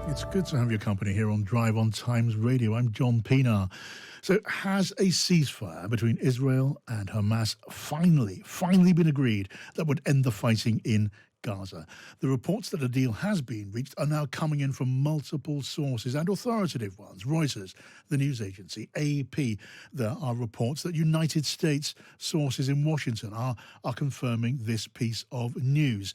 It's good to have your company here on Drive on Times Radio. I'm John Pienaar. So has a ceasefire between Israel and Hamas finally been agreed that would end the fighting in Gaza? The reports that a deal has been reached are now coming in from multiple sources and authoritative ones. Reuters, the news agency, AP. There are reports that United States sources in Washington are confirming this piece of news.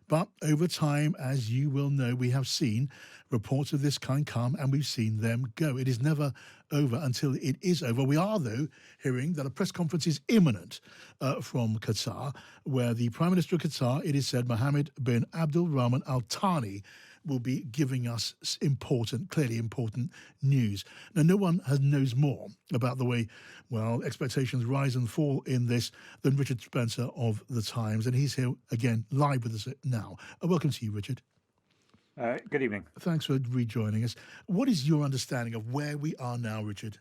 But over time, as you will know, we have seen reports of this kind come and we've seen them go. It is never over until it is over. We are, though, hearing that a press conference is imminent from Qatar, where the Prime Minister of Qatar, it is said, Mohammed bin Abdul Rahman Al Thani, will be giving us clearly important news. Now, no one knows more about the way, expectations rise and fall in this than Richard Spencer of The Times, and he's here again live with us now. Welcome to you, Richard. Good evening. Thanks for rejoining us. What is your understanding of where we are now, Richard?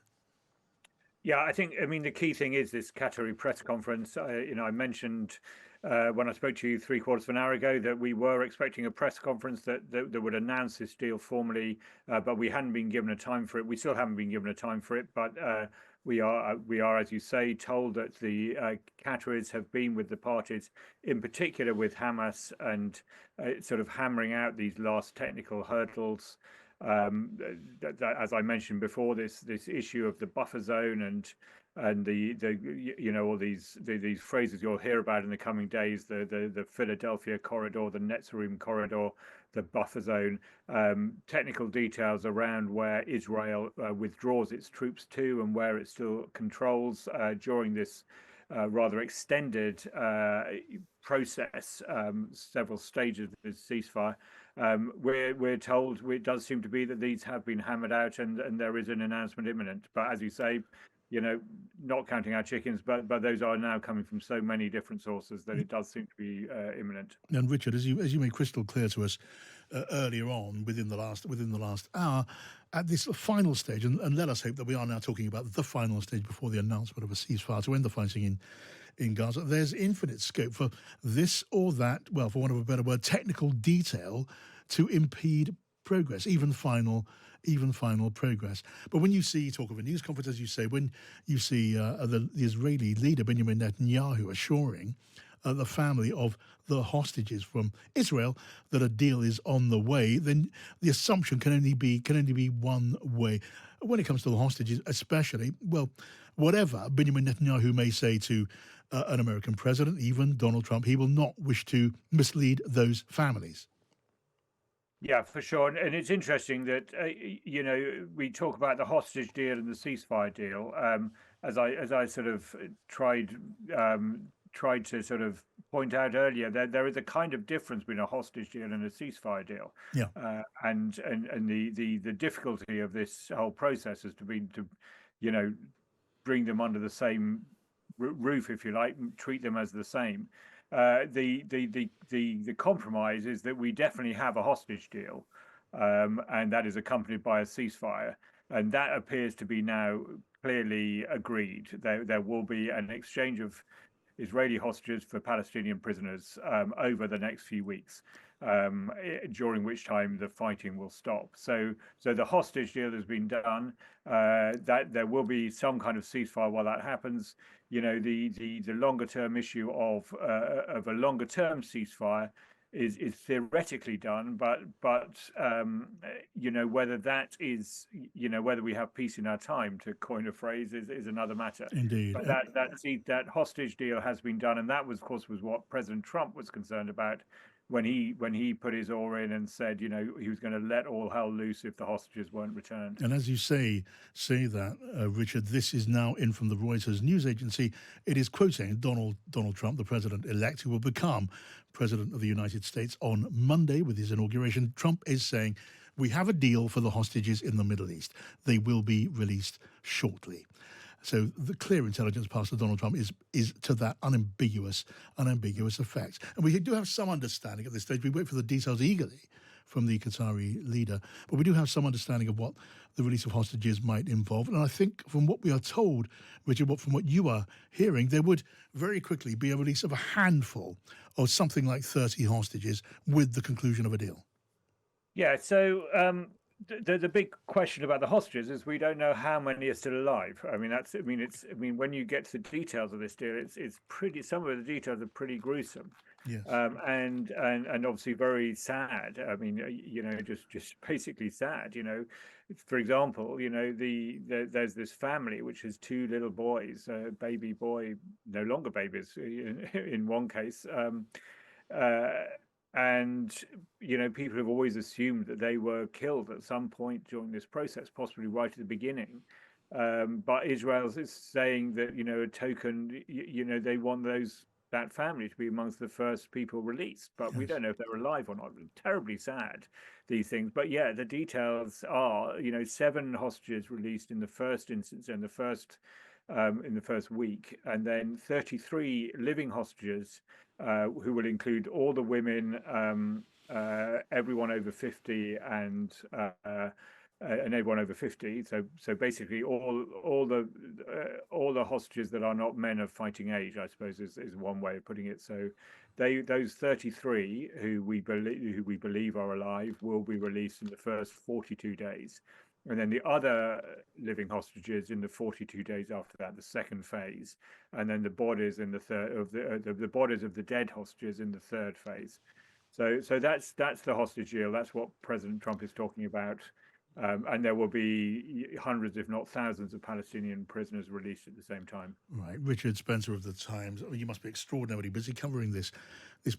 Yeah, I mean, the key thing is this Qatari press conference. I mentioned when I spoke to you 3/4 of an hour ago that we were expecting a press conference that would announce this deal formally, but we hadn't been given a time for it. We still haven't been given a time for it, but we are, as you say, told that the Qataris have been with the parties, in particular with Hamas, and sort of hammering out these last technical hurdles. As I mentioned before, this issue of the buffer zone and all these phrases you'll hear about in the coming days, the Philadelphia corridor, the Netzarim corridor, the buffer zone, technical details around where Israel withdraws its troops to and where it still controls during this rather extended process, several stages of the ceasefire. We're told it does seem to be that these have been hammered out and there is an announcement imminent. But as you say, not counting our chickens, but those are now coming from so many different sources that it does seem to be imminent. And Richard, as you made crystal clear to us earlier on, within the last hour, at this final stage, and let us hope that we are now talking about the final stage before the announcement of a ceasefire to end the fighting in Gaza, there's infinite scope for this or that, well, for want of a better word, technical detail to impede progress, even final progress. But when you see talk of a news conference, as you say, when you see the Israeli leader Benjamin Netanyahu assuring the family of the hostages from Israel that a deal is on the way, then the assumption can only be one way. When it comes to the hostages, especially, whatever Benjamin Netanyahu may say to an American president, even Donald Trump, he will not wish to mislead those families. Yeah, for sure. And it's interesting that, we talk about the hostage deal and the ceasefire deal. As I sort of tried to sort of point out earlier, there is a kind of difference between a hostage deal and a ceasefire deal. Yeah. And the difficulty of this whole process has been to bring them under the same roof, if you like, treat them as the same. The compromise is that we definitely have a hostage deal, and that is accompanied by a ceasefire, and that appears to be now clearly agreed. There will be an exchange of Israeli hostages for Palestinian prisoners over the next few weeks, during which time the fighting will stop. So the hostage deal has been done. That there will be some kind of ceasefire while that happens. The longer term issue of a longer term ceasefire is theoretically done, but whether that is whether we have peace in our time, to coin a phrase, is another matter. Indeed. But that hostage deal has been done, and that was, of course, was what President Trump was concerned about when he put his oar in and said, he was going to let all hell loose if the hostages weren't returned. And as you say that, Richard, this is now in from the Reuters news agency. It is quoting Donald Trump, the president-elect, who will become president of the United States on Monday with his inauguration. Trump is saying, we have a deal for the hostages in the Middle East. They will be released shortly. So the clear intelligence passed to Donald Trump is to that unambiguous effect. And we do have some understanding at this stage. We wait for the details eagerly from the Qatari leader, but we do have some understanding of what the release of hostages might involve. And I think from what we are told, Richard, from what you are hearing, there would very quickly be a release of a handful or something like 30 hostages with the conclusion of a deal. Yeah, so the big question about the hostages is we don't know how many are still alive. I mean, when you get to the details of this deal, it's pretty. Some of the details are pretty gruesome, Yes. and obviously very sad. I mean, just basically sad. For example, there's this family which has two little boys, a baby boy, no longer babies in one case. Uh, and people have always assumed that they were killed at some point during this process, possibly right at the beginning. But Israel is saying that a token, they want that family to be amongst the first people released, but we Yes. don't know if they're alive or not. Terribly sad, these things. But yeah, the details are, 7 hostages released in the first instance and in the first week, and then 33 living hostages, who will include all the women, everyone over 50, and everyone over 50. So basically, all the hostages that are not men of fighting age, I suppose, is one way of putting it. So those 33 who we believe are alive will be released in the first 42 days. And then the other living hostages in the 42 days after that, the second phase, and then the bodies in the third of the bodies of the dead hostages in the third phase. So that's the hostage deal. That's what President Trump is talking about, and there will be hundreds, if not thousands, of Palestinian prisoners released at the same time. Right, Richard Spencer of the Times. Oh, you must be extraordinarily busy covering this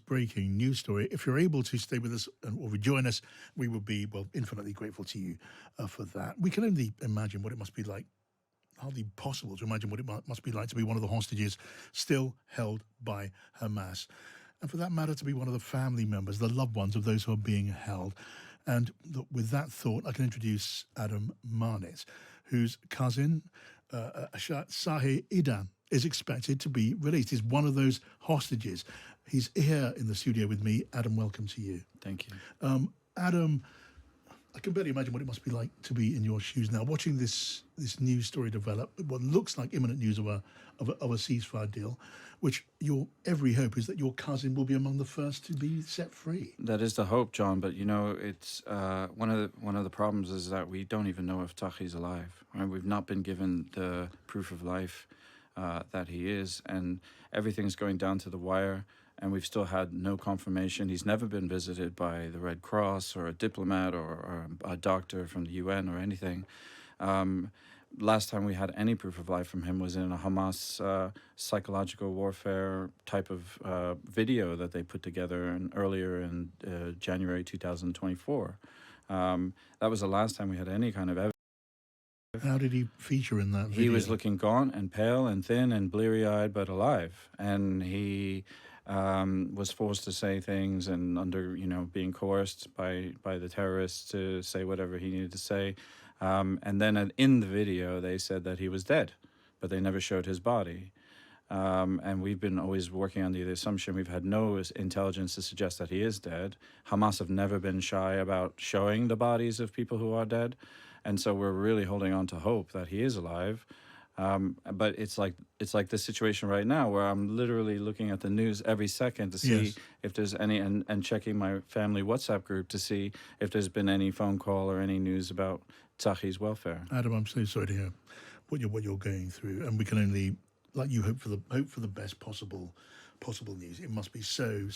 breaking news story. If you're able to stay with us or rejoin us, we will be infinitely grateful to you for that. We can only imagine what it must be like. Hardly possible to imagine what it must be like to be one of the hostages still held by Hamas, and for that matter, to be one of the family members, the loved ones of those who are being held. And with that thought, I can introduce Adam Marnitz, whose cousin, Sahi Idan, is expected to be released. He's one of those hostages. He's here in the studio with me. Adam, welcome to you. Thank you. Adam, I can barely imagine what it must be like to be in your shoes now, watching this news story develop. What looks like imminent news of a ceasefire deal, which your every hope is that your cousin will be among the first to be set free. That is the hope, John. But it's one of the problems is that we don't even know if Tahi's alive. Right? We've not been given the proof of life that he is, and everything's going down to the wire. And we've still had no confirmation. He's never been visited by the Red Cross or a diplomat or a doctor from the UN or anything. Last time we had any proof of life from him was in a Hamas psychological warfare type of video that they put together earlier in January 2024. That was the last time we had any kind of evidence. How did he feature in that video? He was looking gaunt and pale and thin and bleary-eyed, but alive. And he was forced to say things and being coerced by the terrorists to say whatever he needed to say. And then in the video, they said that he was dead, but they never showed his body. And we've been always working on the assumption, we've had no intelligence to suggest that he is dead. Hamas have never been shy about showing the bodies of people who are dead. And so we're really holding on to hope that he is alive. But it's like this situation right now where I'm literally looking at the news every second to see if there's any, and checking my family WhatsApp group to see if there's been any phone call or any news about Tahi's welfare. Adam, I'm so sorry to hear what you're going through, and we can only, like you, hope for the best possible news. It must be so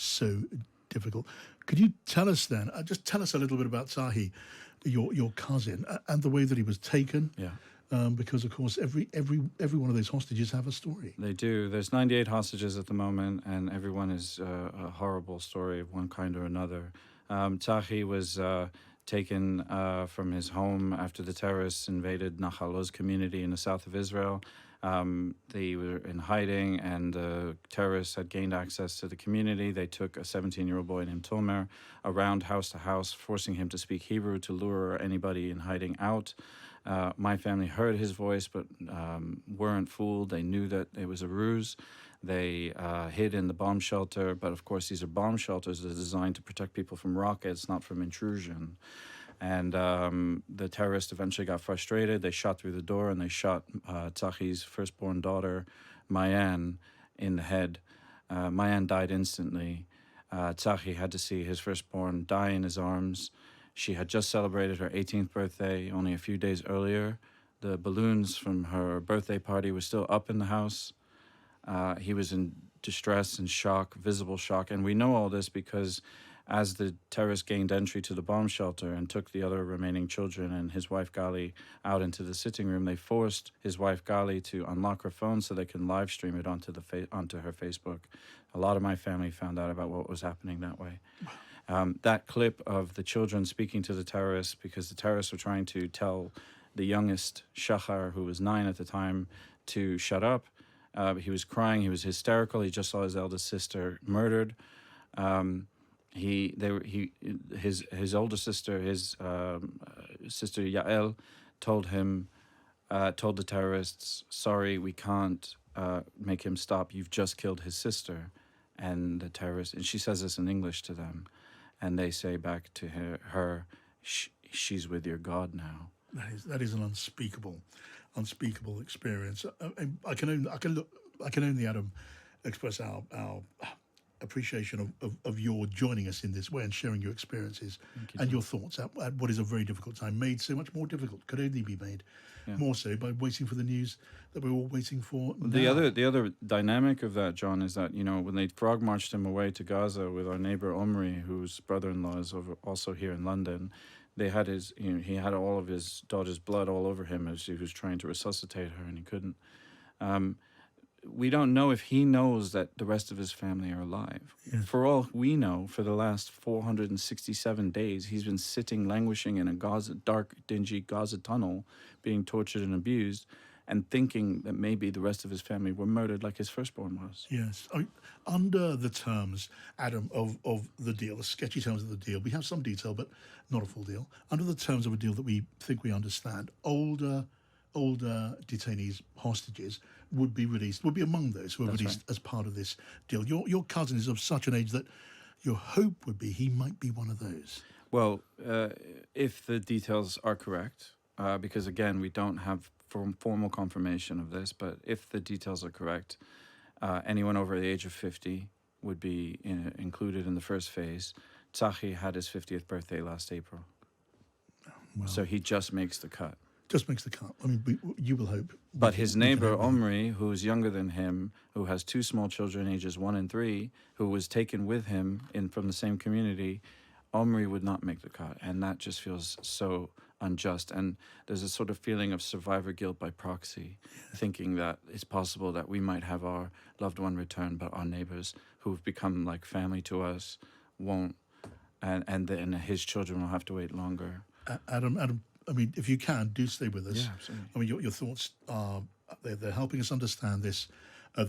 difficult. Could you tell us then? Just tell us a little bit about Tahi, your cousin, and the way that he was taken. Yeah. Because of course every one of those hostages have a story. They do. There's 98 hostages at the moment, and everyone is a horrible story of one kind or another. Tahi was taken from his home after the terrorists invaded Nahal Oz community in the south of Israel. They were in hiding, and the terrorists had gained access to the community. They took a 17-year-old boy named Tomer around house to house, forcing him to speak Hebrew to lure anybody in hiding out. My family heard his voice, but weren't fooled. They knew that it was a ruse. They hid in the bomb shelter, but of course these are bomb shelters that are designed to protect people from rockets, not from intrusion. And the terrorists eventually got frustrated. They shot through the door, and they shot Tahi's firstborn daughter, Mayan, in the head. Mayan died instantly. Tahi had to see his firstborn die in his arms. She had just celebrated her 18th birthday only a few days earlier. The balloons from her birthday party were still up in the house. He was in distress and shock, visible shock. And we know all this because as the terrorists gained entry to the bomb shelter and took the other remaining children and his wife Gali out into the sitting room, they forced his wife Gali to unlock her phone so they can live stream it onto her Facebook. A lot of my family found out about what was happening that way. That clip of the children speaking to the terrorists, because the terrorists were trying to tell the youngest, Shahar, who was 9 at the time, to shut up. He was crying. He was hysterical. He just saw his eldest sister murdered. His older sister, his sister Yael, told the terrorists, "Sorry, we can't make him stop. You've just killed his sister." And the terrorists, and she says this in English to them, and they say back to her, "She's with your God now." That is an unspeakable experience. I can only, Adam, express our appreciation of your joining us in this way and sharing your experiences and your thoughts at what is a very difficult time, made so much more difficult, could only be made more so by waiting for the news that we're all waiting for now. The other dynamic of that, John, is that, when they frog marched him away to Gaza with our neighbor Omri, whose brother-in-law is also here in London, they had he had all of his daughter's blood all over him as he was trying to resuscitate her, and he couldn't. We don't know if he knows that the rest of his family are alive. Yeah. For all we know, for the last 467 days, he's been sitting, languishing in a dark, dingy Gaza tunnel, being tortured and abused, and thinking that maybe the rest of his family were murdered like his firstborn was. Yes. Under the terms, Adam, of the deal, the sketchy terms of the deal, we have some detail, but not a full deal. Under the terms of a deal that we think we understand, older detainees, hostages, would be among those who are released as part of this deal. Your cousin is of such an age that your hope would be he might be one of those. Well, if the details are correct, because again, we don't have formal confirmation of this, but if the details are correct, anyone over the age of 50 would be included in the first phase. Tzachi had his 50th birthday last April. Well, So he just makes the cut. Just makes the cut. I mean, you will hope. But his neighbor, Omri, who's younger than him, who has 2 small children, ages 1 and 3, who was taken with him from the same community, Omri would not make the cut. And that just feels so unjust. And there's a sort of feeling of survivor guilt by proxy, thinking that it's possible that we might have our loved one returned, but our neighbors who've become like family to us won't. And then his children will have to wait longer. Adam, I mean, if you can, do stay with us. Yeah, absolutely. I mean, your thoughts are they're helping us understand this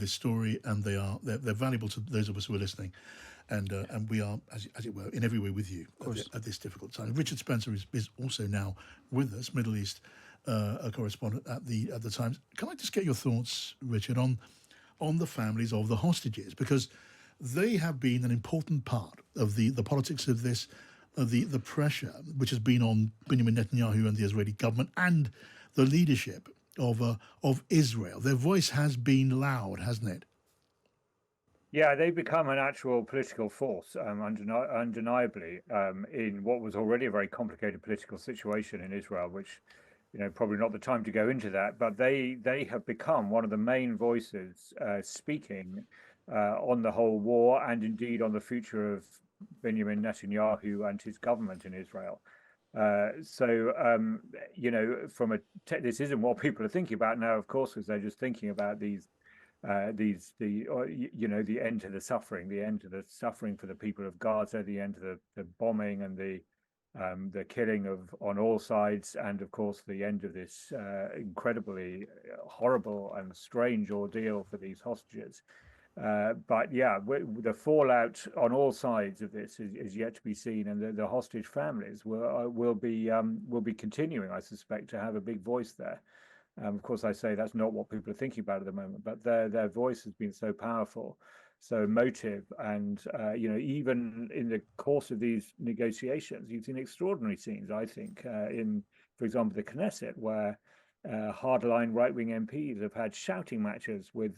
story, and they're valuable to those of us who are listening, and we are, as it were, in every way with you at this difficult time. Richard Spencer is also now with us, Middle East a correspondent at the Times. Can I just get your thoughts, Richard, on the families of the hostages, because they have been an important part of the politics of this. The pressure which has been on Benjamin Netanyahu and the Israeli government and the leadership of Israel. Their voice has been loud, hasn't it? Yeah, they've become an actual political force, undeniably, in what was already a very complicated political situation in Israel, which, probably not the time to go into that, but they have become one of the main voices speaking on the whole war and indeed on the future of Benjamin Netanyahu and his government in Israel. This isn't what people are thinking about now, of course, because they're just thinking about the end to the suffering for the people of Gaza, the end to the bombing and the killing on all sides, and of course the end of this incredibly horrible and strange ordeal for these hostages. But yeah, the fallout on all sides of this is yet to be seen, and the hostage families will be continuing, I suspect, to have a big voice there. Of course, I say that's not what people are thinking about at the moment, but their voice has been so powerful, so emotive, and even in the course of these negotiations, you've seen extraordinary scenes. I think in, for example, the Knesset, where hardline right-wing MPs have had shouting matches with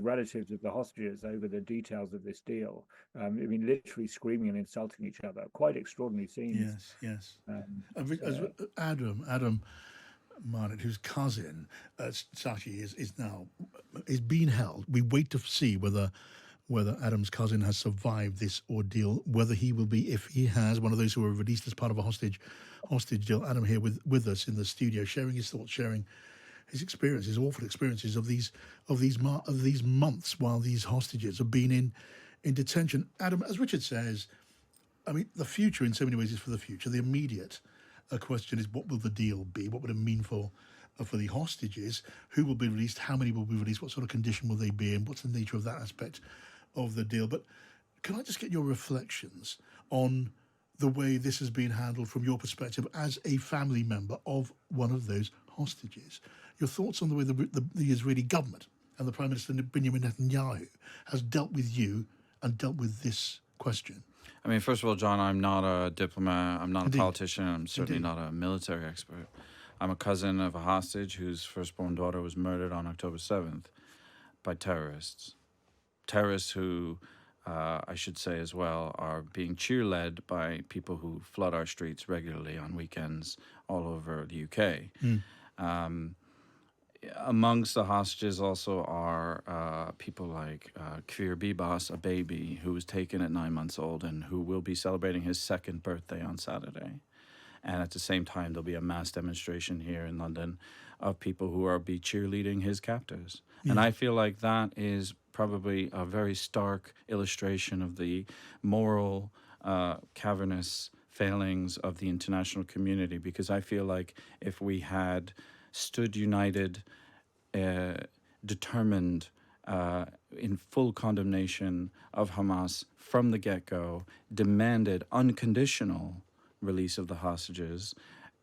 relatives of the hostages over the details of this deal. I mean, literally screaming and insulting each other. Quite extraordinary scenes. Yes, yes. As So, Adam Marnet, whose cousin Sachi is being held. We wait to see whether Adam's cousin has survived this ordeal, whether he will be, if he has, one of those who were released as part of a hostage deal. Adam here with us in the studio, sharing his thoughts, sharing his experience, his awful experiences of these months while these hostages have been in detention. Adam, as Richard says, I mean, the future in so many ways is for the future. The immediate question is, what will the deal be? What would it mean for the hostages? Who will be released? How many will be released? What sort of condition will they be in? What's the nature of that aspect of the deal? But can I just get your reflections on the way this has been handled from your perspective as a family member of one of those hostages? Your thoughts on the way the Israeli government and the Prime Minister Benjamin Netanyahu has dealt with you and dealt with this question. I mean, first of all, John, I'm not a diplomat. I'm not Indeed. a politician. I'm certainly Indeed. not a military expert. I'm a cousin of a hostage whose firstborn daughter was murdered on October 7th by terrorists. Terrorists who, I should say as well, are being cheerled by people who flood our streets regularly on weekends all over the UK. Amongst the hostages also are people like Kfir Bibas, a baby who was taken at 9 months old and who will be celebrating his second birthday on Saturday. And at the same time, there'll be a mass demonstration here in London of people who are be cheerleading his captors. Yeah. And I feel like that is probably a very stark illustration of the moral, cavernous failings of the international community, because I feel like if we had stood united, determined, in full condemnation of Hamas from the get-go, demanded unconditional release of the hostages,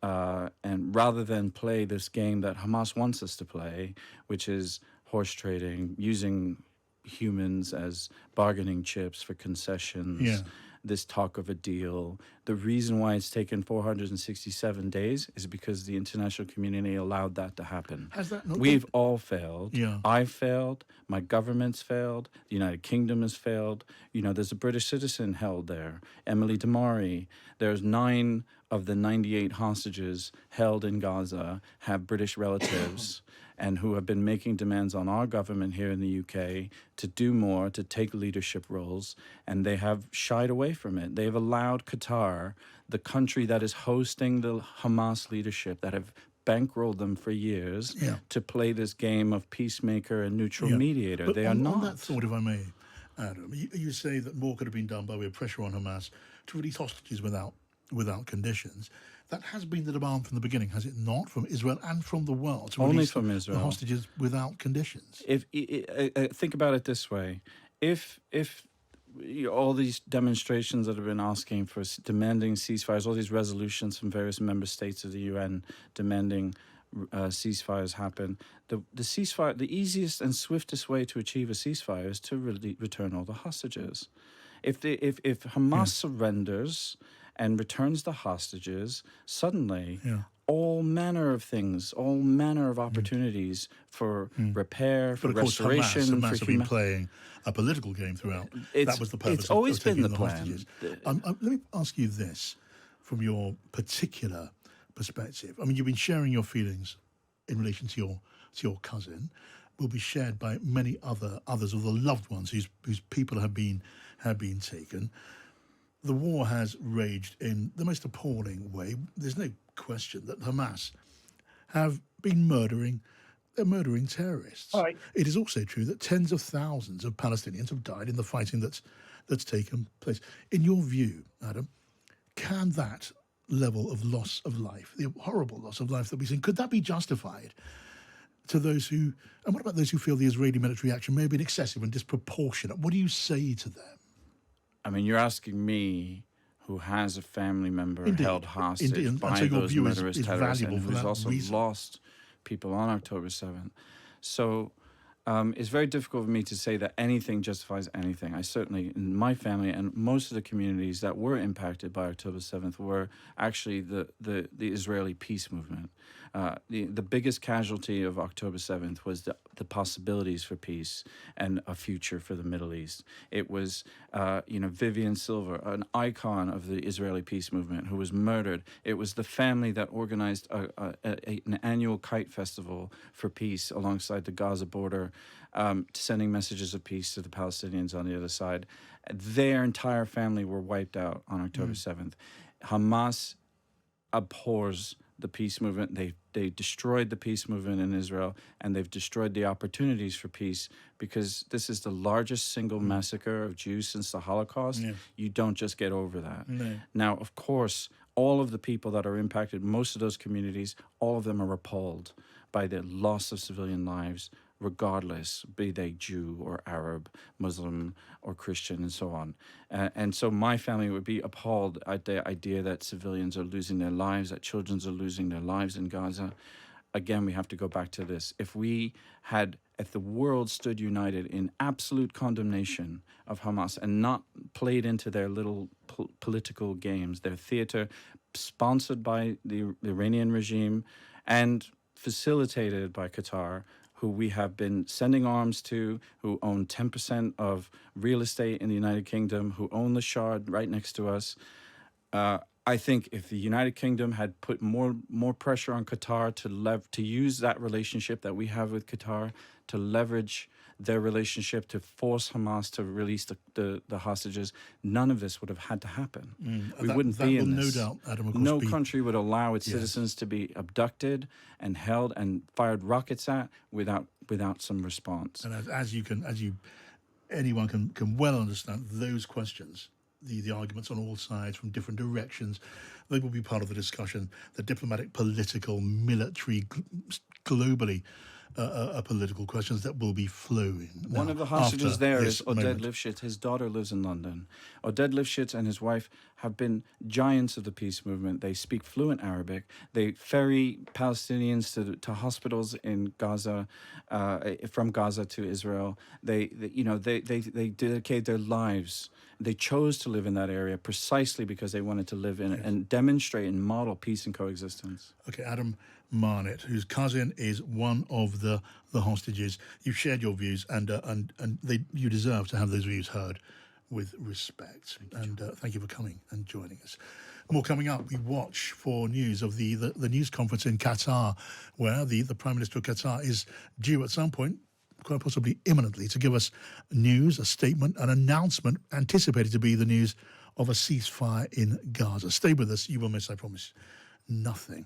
and rather than play this game that Hamas wants us to play, which is horse trading, using humans as bargaining chips for concessions, Yeah. this talk of a deal. The reason why it's taken 467 days is because the international community allowed that to happen. Has that not We've all failed. Yeah. I've failed. My government's failed. The United Kingdom has failed. You know, there's a British citizen held there, Emily Damari. There's 9 of the 98 hostages held in Gaza have British relatives and who have been making demands on our government here in the UK to do more, to take leadership roles, and they have shied away from it. They've allowed Qatar, the country that is hosting the Hamas leadership, that have bankrolled them for years, Yeah. to play this game of peacemaker and neutral Yeah. mediator. But They are not. On that thought, if I may, Adam, you say that more could have been done by way of pressure on Hamas to release hostages without conditions. That has been the demand from the beginning, has it not, from Israel and from the world? To Only release from the Israel. hostages without conditions. If think about it this way, if all these demonstrations that have been asking for demanding ceasefires, all these resolutions from various member states of the UN demanding ceasefires happen, the ceasefire, the easiest and swiftest way to achieve a ceasefire is to return all the hostages. If Hamas surrenders and returns the hostages, suddenly all manner of things, all manner of opportunities for repair, for But of course, restoration, Hamas for have been playing a political game throughout. That was the purpose. It's always of taking been the plan. hostages. Let me ask you this, from your particular perspective. I mean, you've been sharing your feelings in relation to your cousin. Will be shared by many others of the loved ones whose people have been taken. The war has raged in the most appalling way. There's no question that Hamas have been murdering terrorists. Right. It is also true that tens of thousands of Palestinians have died in the fighting that's taken place. In your view, Adam, can that level of loss of life, the horrible loss of life that we've seen, could that be justified to those who, and what about those who feel the Israeli military action may have been excessive and disproportionate? What do you say to them? I mean, you're asking me, who has a family member held hostage Indeed. by So your those view murderous is terrorists, valuable and for who's that also reason. lost people on October 7th. So it's very difficult for me to say that anything justifies anything. I certainly, in my family and most of the communities that were impacted by October 7th were actually the Israeli peace movement. The biggest casualty of October 7th was the possibilities for peace and a future for the Middle East. It was, Vivian Silver, an icon of the Israeli peace movement, who was murdered. It was the family that organized an annual kite festival for peace alongside the Gaza border, sending messages of peace to the Palestinians on the other side. Their entire family were wiped out on October 7th. Hamas abhors the peace movement. They destroyed the peace movement in Israel, and they've destroyed the opportunities for peace, because this is the largest single massacre of Jews since the Holocaust. Yeah. You don't just get over that. No. Now, of course, all of the people that are impacted, most of those communities, all of them are appalled by the loss of civilian lives, regardless, be they Jew or Arab, Muslim or Christian, and so on. And so my family would be appalled at the idea that civilians are losing their lives, that children are losing their lives in Gaza. Again, we have to go back to this. If the world stood united in absolute condemnation of Hamas and not played into their little political games, their theater sponsored by the Iranian regime and facilitated by Qatar, who we have been sending arms to, who own 10% of real estate in the United Kingdom, who own the Shard right next to us. I think if the United Kingdom had put more pressure on Qatar to use that relationship that we have with Qatar, to leverage their relationship to force Hamas to release the hostages, none of this would have had to happen. We wouldn't be in this. No doubt, Adam, of course, no country would allow its citizens to be abducted and held and fired rockets at without some response. And anyone can well understand those questions, the arguments on all sides from different directions. They will be part of the discussion. The diplomatic, political, military, globally. Political questions that will be flowing. One of the hostages there is Oded Lifshitz. His daughter lives in London. Oded Lifshitz and his wife have been giants of the peace movement. They speak fluent Arabic. They ferry Palestinians to hospitals in Gaza, from Gaza to Israel. They dedicate their lives. They chose to live in that area precisely because they wanted to live in it and demonstrate and model peace and coexistence. Okay, Adam Marnett, whose cousin is one of the hostages. You've shared your views, and you deserve to have those views heard with respect. Thank you for coming and joining us. More coming up. We watch for news of the news conference in Qatar, where the Prime Minister of Qatar is due at some point, quite possibly imminently, to give us news, a statement, an announcement anticipated to be the news of a ceasefire in Gaza. Stay with us. You will miss, I promise, nothing.